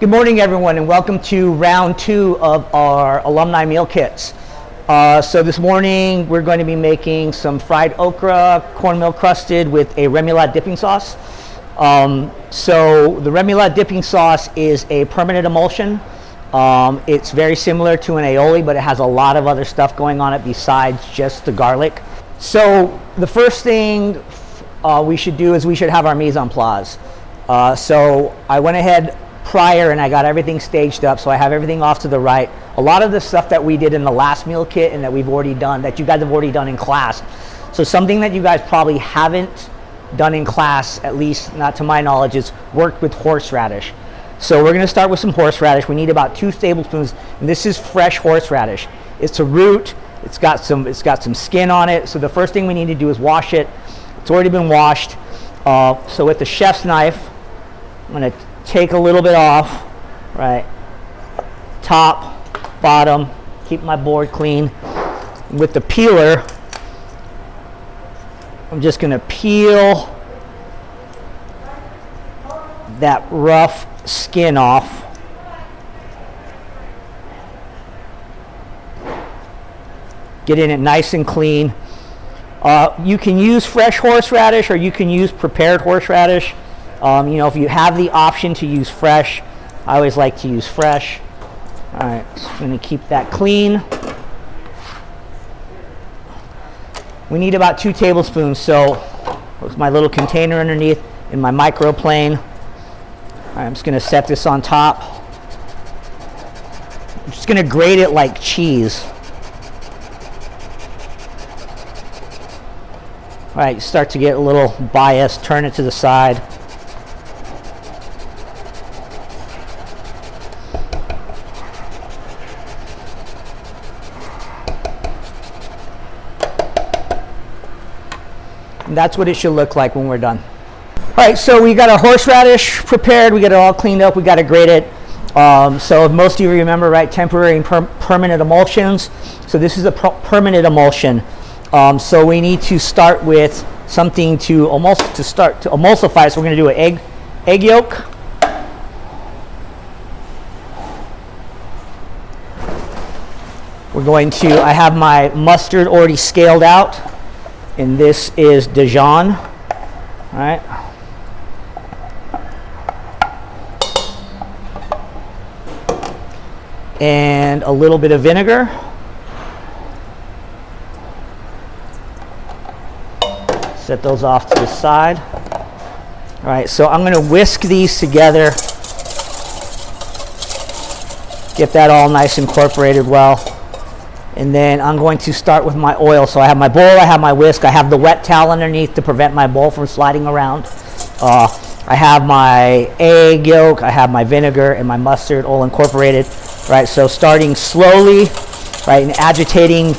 Good morning, everyone, and welcome to round 2 of our alumni meal kits. So this morning we're going to be making some fried okra, cornmeal crusted with a remoulade dipping sauce. So the remoulade dipping sauce is a permanent emulsion. It's very similar to an aioli, but it has a lot of other stuff going on it besides just the garlic. So the first thing we should do is we should have our mise en place. So I went ahead prior and I got everything staged up, so I have everything off to the right. A lot of the stuff that we did in the last meal kit and that we've already done, that you guys have already done in class. So something that you guys probably haven't done in class, at least not to my knowledge, is worked with horseradish. So we're going to start with some horseradish. We need about 2 tablespoons, and this is fresh horseradish. It's a root. It's got some skin on it. So the first thing we need to do is wash it. It's already been washed. So with the chef's knife, I'm going to take a little bit off, right, top, bottom, keep my board clean. With the peeler, I'm just going to peel that rough skin off. Getting it nice and clean. You can use fresh horseradish or you can use prepared horseradish. If you have the option to use fresh, I always like to use fresh. All right, so I'm going to keep that clean. We need about 2 tablespoons, so with my little container underneath in my microplane. All right, I'm just going to set this on top. I'm just going to grate it like cheese. All right, you start to get a little biased, turn it to the side. And that's what it should look like when we're done. All right, so we got our horseradish prepared. We got it all cleaned up. We got to grate it. So if most of you remember, right, temporary and permanent emulsions. So this is a permanent emulsion. So we need to start with something to emulsify. So we're going to do an egg yolk. I have my mustard already scaled out. And this is Dijon, all right? And a little bit of vinegar. Set those off to the side. All right, so I'm gonna whisk these together. Get that all nice incorporated well. And then I'm going to start with my oil. So I have my bowl, I have my whisk, I have the wet towel underneath to prevent my bowl from sliding around. I have my egg yolk, I have my vinegar and my mustard all incorporated. Right, so starting slowly, right, and agitating.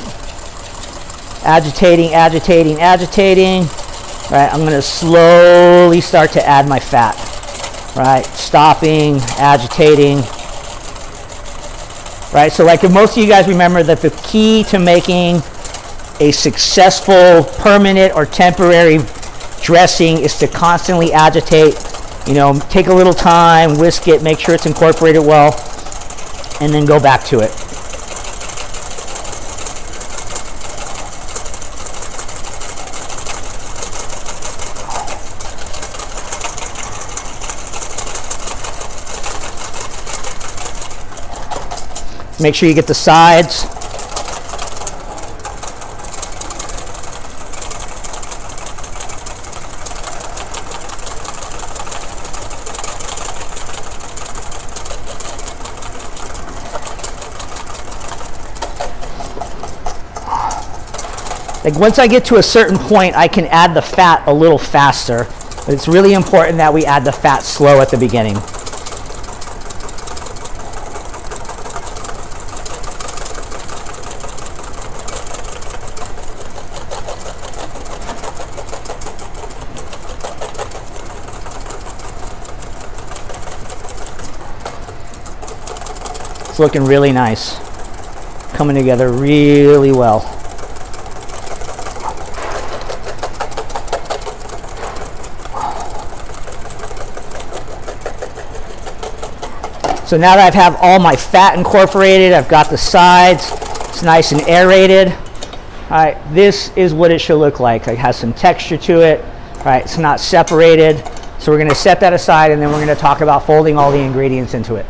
Right, I'm gonna slowly start to add my fat. Right, stopping, agitating. Right, so like if most of you guys remember that the key to making a successful permanent or temporary dressing is to constantly agitate, take a little time, whisk it, make sure it's incorporated well, and then go back to it. Make sure you get the sides. Like once I get to a certain point, I can add the fat a little faster. But it's really important that we add the fat slow at the beginning. It's looking really nice. Coming together really well. So now that I have all my fat incorporated, I've got the sides, it's nice and aerated. All right, this is what it should look like. It has some texture to it. All right, it's not separated. So we're gonna set that aside, and then we're gonna talk about folding all the ingredients into it.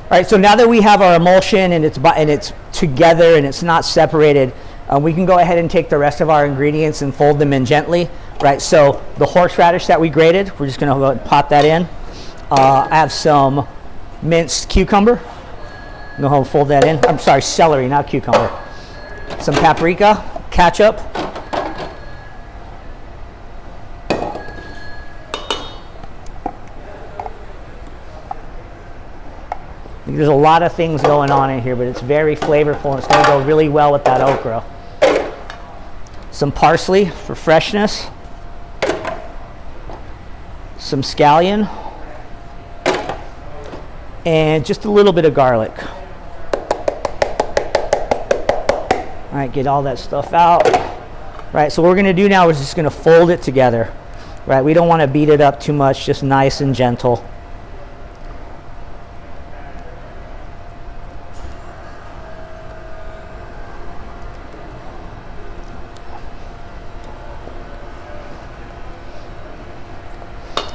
All right, so now that we have our emulsion and it's together and it's not separated, we can go ahead and take the rest of our ingredients and fold them in gently. Right, so the horseradish that we grated, we're just gonna go ahead and pop that in. I have some minced cucumber. Go ahead and fold that in. I'm sorry, celery, not cucumber. Some paprika, ketchup. There's a lot of things going on in here, but it's very flavorful and it's going to go really well with that okra. Some parsley for freshness. Some scallion. And just a little bit of garlic. All right, get all that stuff out. Right, so what we're going to do now is just going to fold it together. Right, we don't want to beat it up too much, just nice and gentle.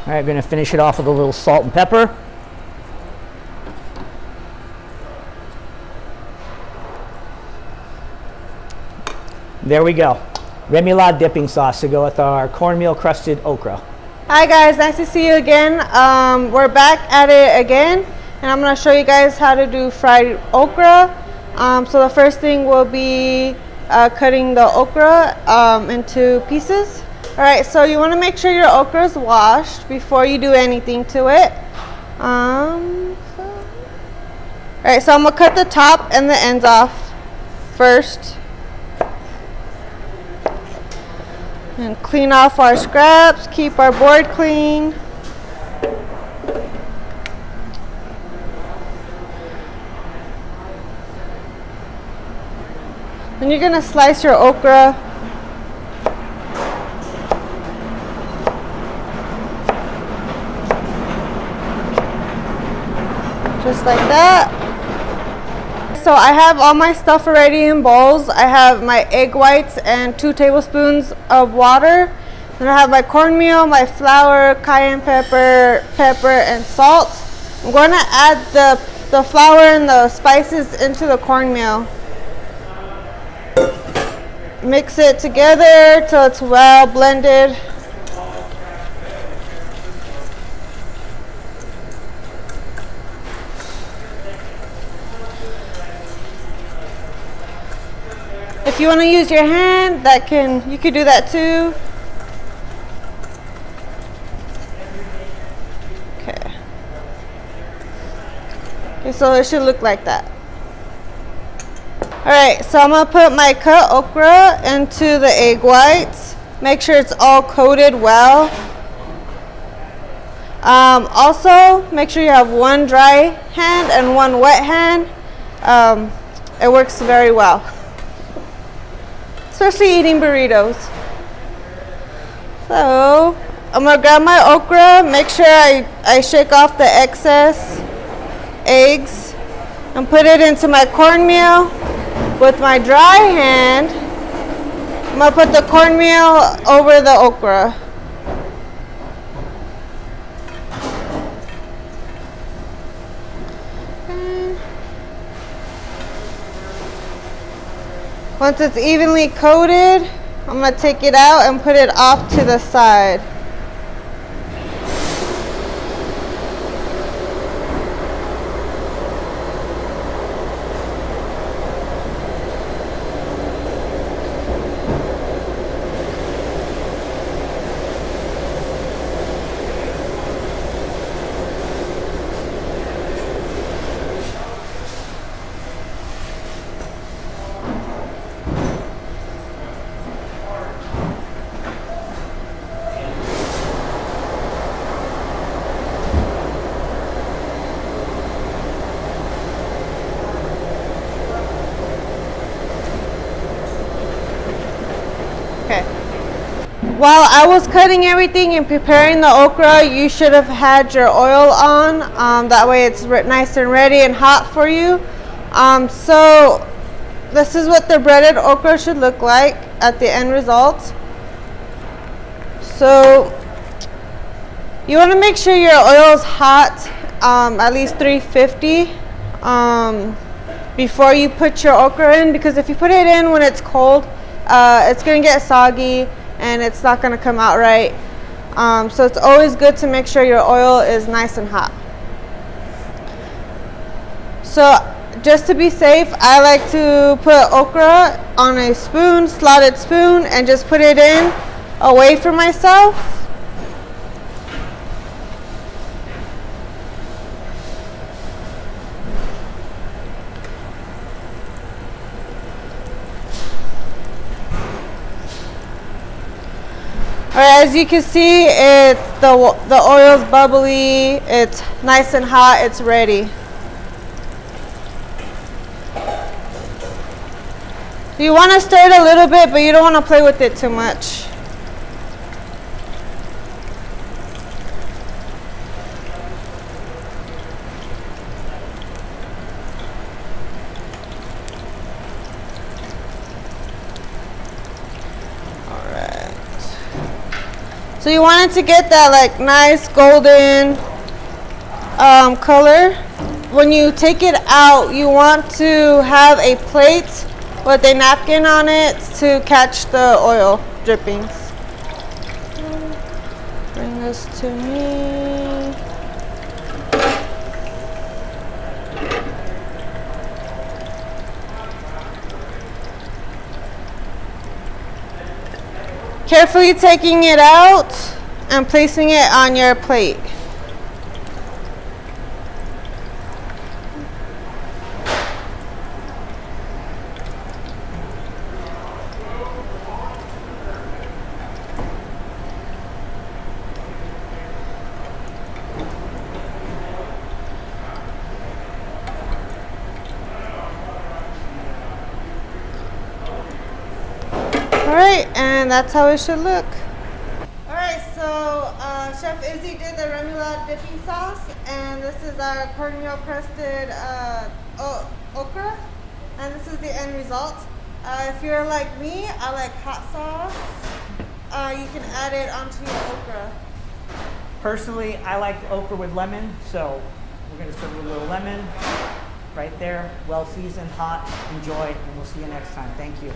All right, going to finish it off with a little salt and pepper. There we go. Remoulade dipping sauce to go with our cornmeal crusted okra. Hi guys, nice to see you again. We're back at it again, and I'm going to show you guys how to do fried okra. So the first thing will be cutting the okra into pieces. Alright, so you want to make sure your okra is washed before you do anything to it. Alright, so I'm going to cut the top and the ends off first. And clean off our scraps, keep our board clean. Then you're going to slice your okra. Just like that. So I have all my stuff already in bowls. I have my egg whites and 2 tablespoons of water. Then I have my cornmeal, my flour, cayenne pepper, and salt. I'm going to add the flour and the spices into the cornmeal. Mix it together till it's well blended. If you want to use your hand, you could do that too. Okay, so it should look like that. Alright, so I'm going to put my cut okra into the egg whites. Make sure it's all coated well. Also, make sure you have one dry hand and one wet hand. It works very well, especially eating burritos. So I'm gonna grab my okra, make sure I shake off the excess eggs and put it into my cornmeal. With my dry hand, I'm gonna put the cornmeal over the okra. Once it's evenly coated, I'm going to take it out and put it off to the side. While I was cutting everything and preparing the okra, you should have had your oil on. That way it's nice and ready and hot for you. So this is what the breaded okra should look like at the end result. So you want to make sure your oil is hot, at least 350, before you put your okra in, because if you put it in when it's cold, it's going to get soggy and it's not going to come out right. So it's always good to make sure your oil is nice and hot. So just to be safe, I like to put okra on a spoon, slotted spoon, and just put it in away from myself. Alright, as you can see, the oil's bubbly, it's nice and hot, it's ready. You want to stir it a little bit, but you don't want to play with it too much. So you want it to get that like nice golden color. When you take it out, you want to have a plate with a napkin on it to catch the oil drippings. Bring this to me. Carefully taking it out and placing it on your plate. Alright, and that's how it should look. Alright, so Chef Izzy did the Remoulade dipping sauce, and this is our cornmeal crusted okra, and this is the end result. If you're like me, I like hot sauce. You can add it onto your okra. Personally, I like okra with lemon, so we're going to serve with a little lemon right there, well seasoned, hot. Enjoy, and we'll see you next time. Thank you.